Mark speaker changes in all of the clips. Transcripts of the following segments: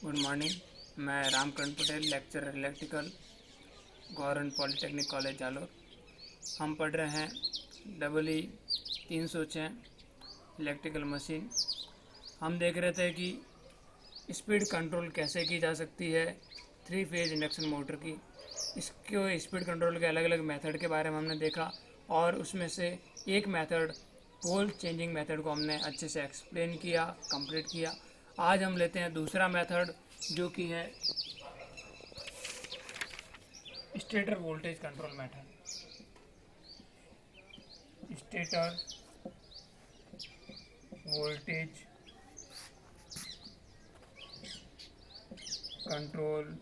Speaker 1: Good morning. मैं Ramkaran Patel, lecturer electrical, government polytechnic college Jalore. हम पढ़ रहे हैं EE 306 इलेक्ट्रिकल मशीन। हम देख रहे थे कि स्पीड कंट्रोल कैसे की जा सकती है 3 फेज इंडक्शन मोटर की। इसको स्पीड कंट्रोल के अलग अलग मेथड के बारे में हमने देखा और उसमें से एक मेथड पोल चेंजिंग मेथड को हमने अच्छे से एक्सप्लेन किया, कंप्लीट किया। आज हम लेते हैं दूसरा मेथड जो कि है stator voltage control method. Stator voltage control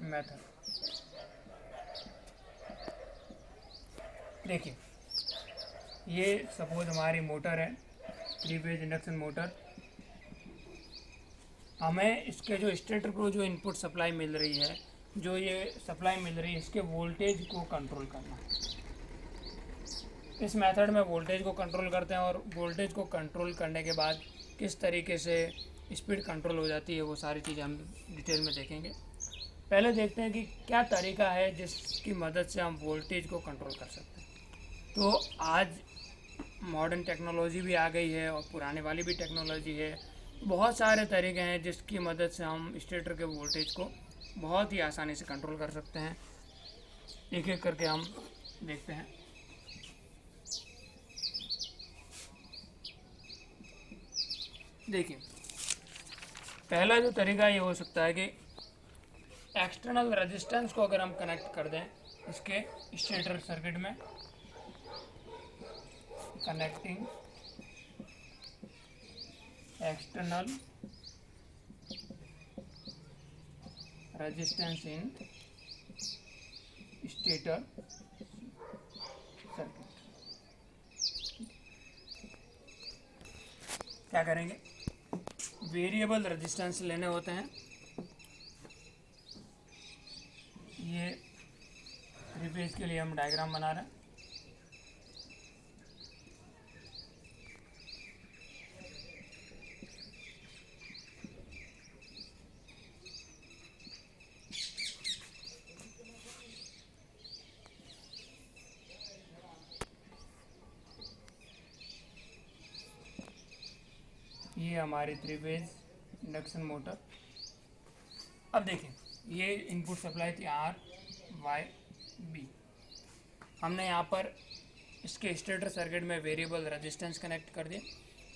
Speaker 1: method. देखिए, ये सपोज हमारी मोटर है, 3 फेज इंडक्शन मोटर। हमें इसके जो स्टेटर को जो इनपुट सप्लाई मिल रही है, जो ये सप्लाई मिल रही है, इसके वोल्टेज को कंट्रोल करना है। इस मेथड में वोल्टेज को कंट्रोल करते हैं और वोल्टेज को कंट्रोल करने के बाद किस तरीके से स्पीड कंट्रोल हो जाती है वो सारी चीज़ें हम डिटेल में देखेंगे। पहले देखते हैं कि क्या तरीका है जिसकी मदद से हम वोल्टेज को कंट्रोल कर सकते हैं। तो आज मॉडर्न टेक्नोलॉजी भी आ गई है और पुराने वाली भी टेक्नोलॉजी है। बहुत सारे तरीके हैं जिसकी मदद से हम स्टेटर के वोल्टेज को बहुत ही आसानी से कंट्रोल कर सकते हैं। एक एक करके हम देखते हैं। देखिए, पहला जो तरीका ये हो सकता है कि एक्सटर्नल रेजिस्टेंस को अगर हम कनेक्ट कर दें इसके स्टेटर सर्किट में, connecting external resistance in stator circuit. क्या करेंगे, वेरिएबल रेजिस्टेंस लेने होते हैं। ये 3 फेज के लिए हम डायग्राम बना रहे हैं। ये हमारी 3 फेज इंडक्शन मोटर। अब देखें, ये इनपुट सप्लाई थी RYB। हमने यहाँ पर इसके स्टेटर सर्किट में वेरिएबल रेजिस्टेंस कनेक्ट कर दिए।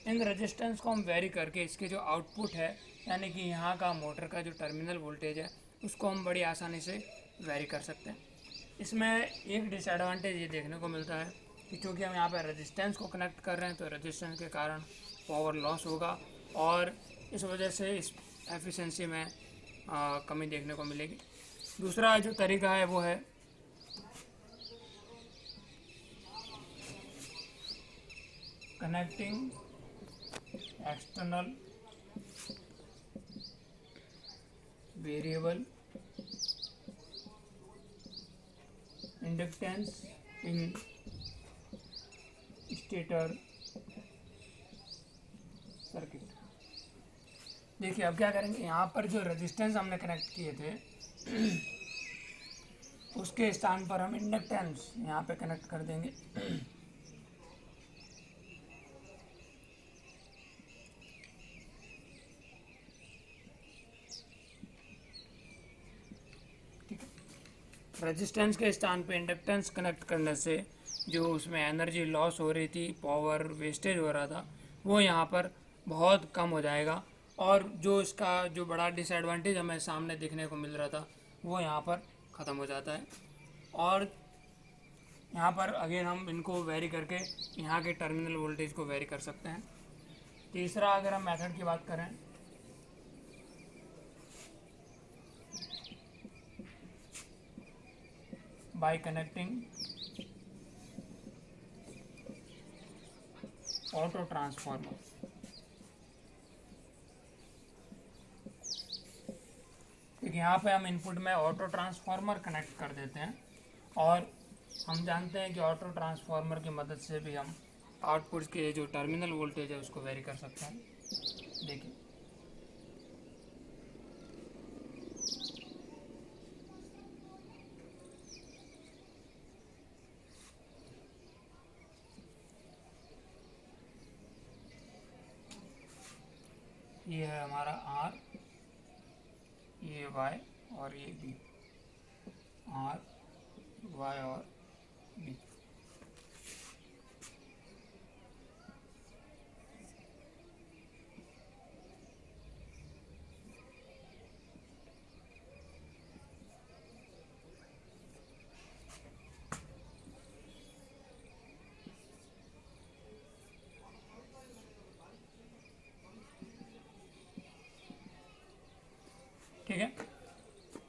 Speaker 1: इन रेजिस्टेंस को हम वेरी करके इसके जो आउटपुट है, यानी कि यहाँ का मोटर का जो टर्मिनल वोल्टेज है, उसको हम बड़ी आसानी से वेरी कर सकते हैं। इसमें एक डिसएडवांटेज ये देखने को मिलता है कि चूँकि हम यहाँ पर रेजिस्टेंस को कनेक्ट कर रहे हैं तो रेजिस्टेंस के कारण पावर लॉस होगा और इस वजह से इस एफिशिएंसी में कमी देखने को मिलेगी। दूसरा जो तरीका है वो है कनेक्टिंग एक्सटर्नल वेरिएबल इंडक्टेंस इन स्टेटर सर्किट। देखिए, अब क्या करेंगे, यहाँ पर जो रेजिस्टेंस हमने कनेक्ट किए थे उसके स्थान पर हम इंडक्टेंस यहाँ पे कनेक्ट कर देंगे। ठीक है, रेजिस्टेंस के स्थान पे इंडक्टेंस कनेक्ट करने से जो उसमें एनर्जी लॉस हो रही थी, पावर वेस्टेज हो रहा था, वो यहाँ पर बहुत कम हो जाएगा और जो इसका जो बड़ा डिसएडवांटेज हमें सामने देखने को मिल रहा था वो यहाँ पर ख़त्म हो जाता है। और यहाँ पर अगेन हम इनको वेरी करके यहाँ के टर्मिनल वोल्टेज को वेरी कर सकते हैं। तीसरा, अगर हम मेथड की बात करें, बाय कनेक्टिंग ऑटो ट्रांसफार्मर। यहाँ पे हम इनपुट में ऑटो ट्रांसफार्मर कनेक्ट कर देते हैं और हम जानते हैं कि ऑटो ट्रांसफार्मर की मदद से भी हम आउटपुट के जो टर्मिनल वोल्टेज है उसको वेरी कर सकते हैं। देखिए, ये है हमारा आर, ये वाई और ये बी, आर वाई और बी। ठीक है,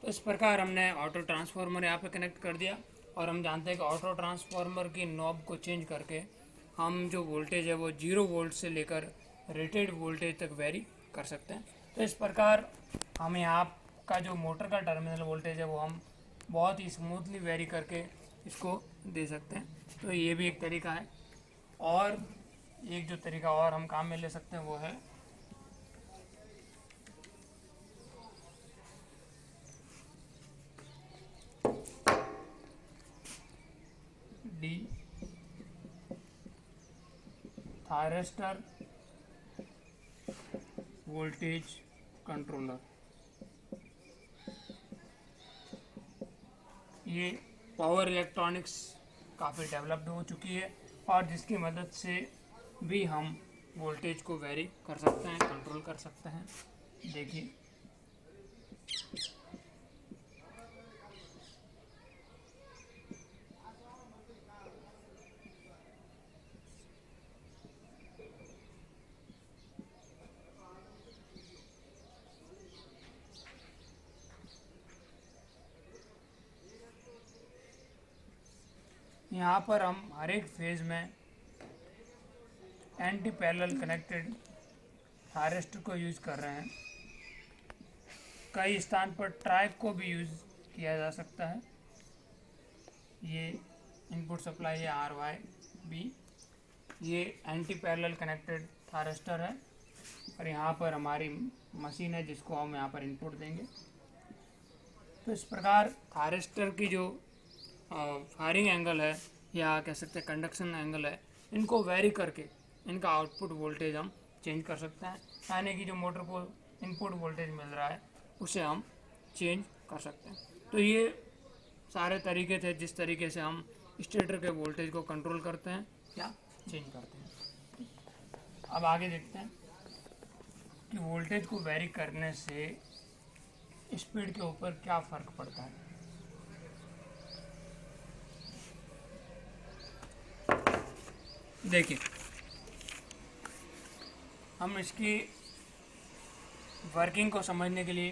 Speaker 1: तो इस प्रकार हमने ऑटो ट्रांसफार्मर यहाँ पे कनेक्ट कर दिया। और हम जानते हैं कि ऑटो ट्रांसफार्मर की नॉब को चेंज करके हम जो वोल्टेज है वो 0 वोल्ट से लेकर रेटेड वोल्टेज तक वेरी कर सकते हैं। तो इस प्रकार हम यहाँ का जो मोटर का टर्मिनल वोल्टेज है वो हम बहुत ही स्मूथली वेरी करके इसको दे सकते हैं। तो ये भी एक तरीका है। और एक जो तरीका और हम काम में ले सकते हैं वो है डी थायरिस्टर वोल्टेज कंट्रोलर। ये पावर इलेक्ट्रॉनिक्स काफ़ी डेवलप्ड हो चुकी है और जिसकी मदद से भी हम वोल्टेज को वेरी कर सकते हैं, कंट्रोल कर सकते हैं। देखिए यहाँ पर हम हर एक फेज में एंटी पैरेलल कनेक्टेड थायरिस्टर को यूज़ कर रहे हैं। कई स्थान पर ट्राइक को भी यूज़ किया जा सकता है। ये इनपुट सप्लाई है आर वाई बी, ये एंटी पैरेलल कनेक्टेड थायरिस्टर है और यहाँ पर हमारी मशीन है जिसको हम यहाँ पर इनपुट देंगे। तो इस प्रकार थायरिस्टर की जो फायरिंग एंगल है या कह सकते हैं कंडक्शन एंगल है, इनको वेरी करके इनका आउटपुट वोल्टेज हम चेंज कर सकते हैं। यानी कि जो मोटर को इनपुट वोल्टेज मिल रहा है उसे हम चेंज कर सकते हैं। तो ये सारे तरीके थे जिस तरीके से हम स्टेटर के वोल्टेज को कंट्रोल करते हैं या चेंज करते हैं। अब आगे देखते हैं कि वोल्टेज को वेरी करने से स्पीड के ऊपर क्या फ़र्क पड़ता है। देखिए, हम इसकी वर्किंग को समझने के लिए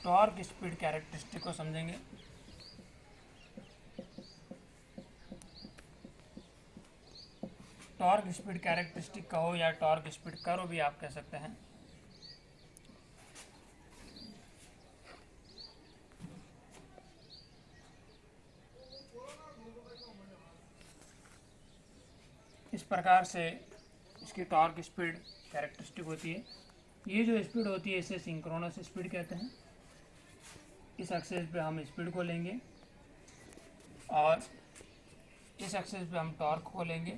Speaker 1: टॉर्क स्पीड कैरेक्टरिस्टिक को समझेंगे। टॉर्क स्पीड कैरेक्टरिस्टिक कहो या टॉर्क स्पीड कर्व भी आप कह सकते हैं। इस प्रकार से इसकी टॉर्क स्पीड कैरेक्टरिस्टिक होती है। ये जो स्पीड होती है इसे सिंक्रोनस स्पीड कहते हैं। इस एक्सेस पे हम स्पीड को लेंगे और इस एक्सेस पे हम टॉर्क को लेंगे।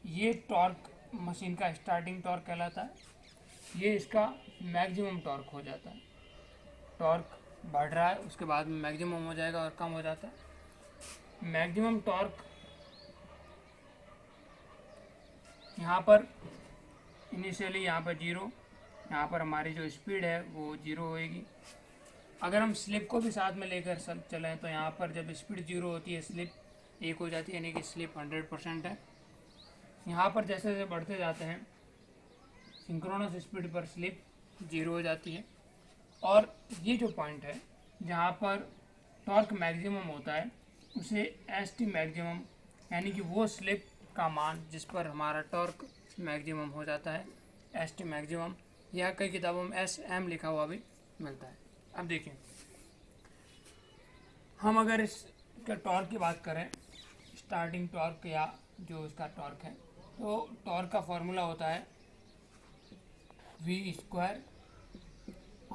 Speaker 1: ये टॉर्क मशीन का स्टार्टिंग टॉर्क कहलाता है, ये इसका मैक्सिमम टॉर्क हो जाता है। टॉर्क बढ़ रहा है उसके बाद में मैक्सिमम हो जाएगा और कम हो जाता है। मैक्सिमम टॉर्क यहाँ पर इनिशियली यहाँ पर 0, यहाँ पर हमारी जो स्पीड है वो 0 होएगी। अगर हम स्लिप को भी साथ में लेकर चलें तो यहाँ पर जब स्पीड 0 होती है स्लिप 1 हो जाती है, यानी कि स्लिप 100% है। यहाँ पर जैसे जैसे बढ़ते जाते हैं सिंक्रोनस स्पीड पर स्लिप 0 हो जाती है। और ये जो पॉइंट है जहाँ पर टॉर्क मैक्सिमम होता है उसे एस टी मैक्सिमम, यानी कि वो स्लिप का मान जिस पर हमारा टॉर्क मैक्सिमम हो जाता है, एस टी मैक्सिमम, या कई किताबों में एस एम लिखा हुआ भी मिलता है। अब देखिए, हम अगर इसके टॉर्क की बात करें, स्टार्टिंग टॉर्क या जो इसका टॉर्क है, तो टॉर्क का फॉर्मूला होता है v²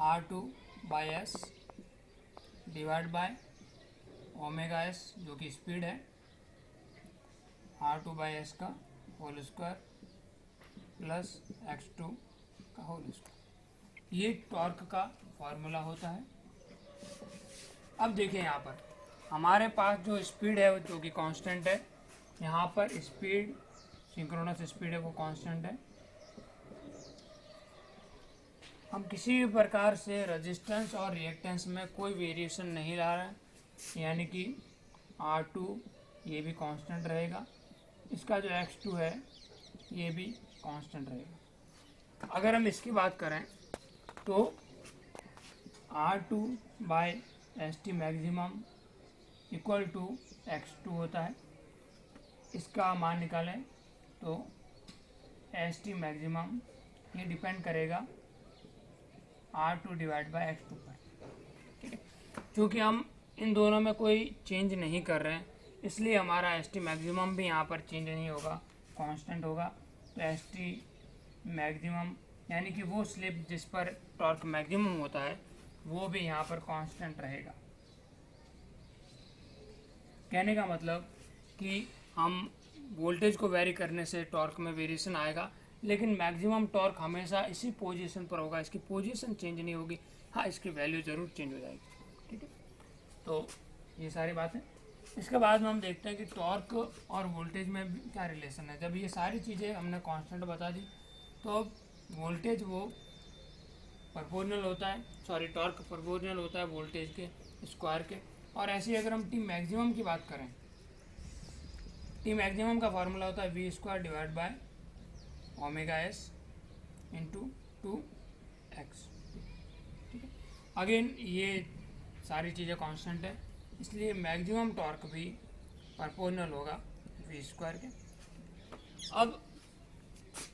Speaker 1: r2/s divide by omega s जो कि स्पीड है, r2/s का होल स्क्वायर प्लस x2 का होल स्क्वायर। ये टॉर्क का फॉर्मूला होता है। अब देखिए यहाँ पर हमारे पास जो स्पीड है जो कि कांस्टेंट है, यहाँ पर स्पीड सिंक्रोनस स्पीड है वो कांस्टेंट है। हम किसी भी प्रकार से रेजिस्टेंस और रिएक्टेंस में कोई वेरिएशन नहीं ला रहे हैं, यानी कि R2 ये भी कांस्टेंट रहेगा, इसका जो X2 है ये भी कांस्टेंट रहेगा। अगर हम इसकी बात करें तो R2/ST maximum equal to X2 होता है। इसका मान निकालें तो ST मैक्सिमम ये डिपेंड करेगा R2 डिवाइड बाई X2 पर, ठीक है। क्योंकि हम इन दोनों में कोई चेंज नहीं कर रहे हैं, इसलिए हमारा ST मैक्सिमम भी यहाँ पर चेंज नहीं होगा, कांस्टेंट होगा। तो ST मैक्सिमम यानी कि वो स्लिप जिस पर टॉर्क मैक्सिमम होता है वो भी यहाँ पर कांस्टेंट रहेगा। कहने का मतलब कि हम वोल्टेज को वेरी करने से टॉर्क में वेरिएशन आएगा, लेकिन मैक्सिमम टॉर्क हमेशा इसी पोजीशन पर होगा, इसकी पोजीशन चेंज नहीं होगी। हाँ, इसकी वैल्यू ज़रूर चेंज हो जाएगी, ठीक है। तो ये सारी बातें। इसके बाद में हम देखते हैं कि टॉर्क और वोल्टेज में क्या रिलेशन है। जब ये सारी चीज़ें हमने कांस्टेंट बता दी तो अब वोल्टेज वो प्रोपोर्शनल होता है, टॉर्क प्रोपोर्शनल होता है वोल्टेज के स्क्वायर के। और ऐसे ही अगर हम टी मैक्सिमम की बात करें, टी मैक्सिमम का फार्मूला होता है V² divide by omega S into 2x, ठीक है। अगेन ये सारी चीज़ें कांस्टेंट है, इसलिए मैक्सिमम टॉर्क भी प्रोपोर्शनल होगा V² के। अब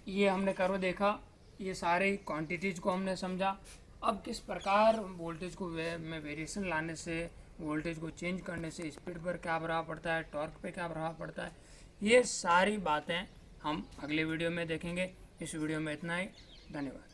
Speaker 1: ये हमने कर्व देखा, ये सारे क्वांटिटीज़ को हमने समझा। अब किस प्रकार वोल्टेज को में वेरिएशन लाने से, वोल्टेज को चेंज करने से स्पीड पर क्या प्रभाव पड़ता है, टॉर्क पे क्या प्रभाव पड़ता है, ये सारी बातें हम अगले वीडियो में देखेंगे। इस वीडियो में इतना ही, धन्यवाद।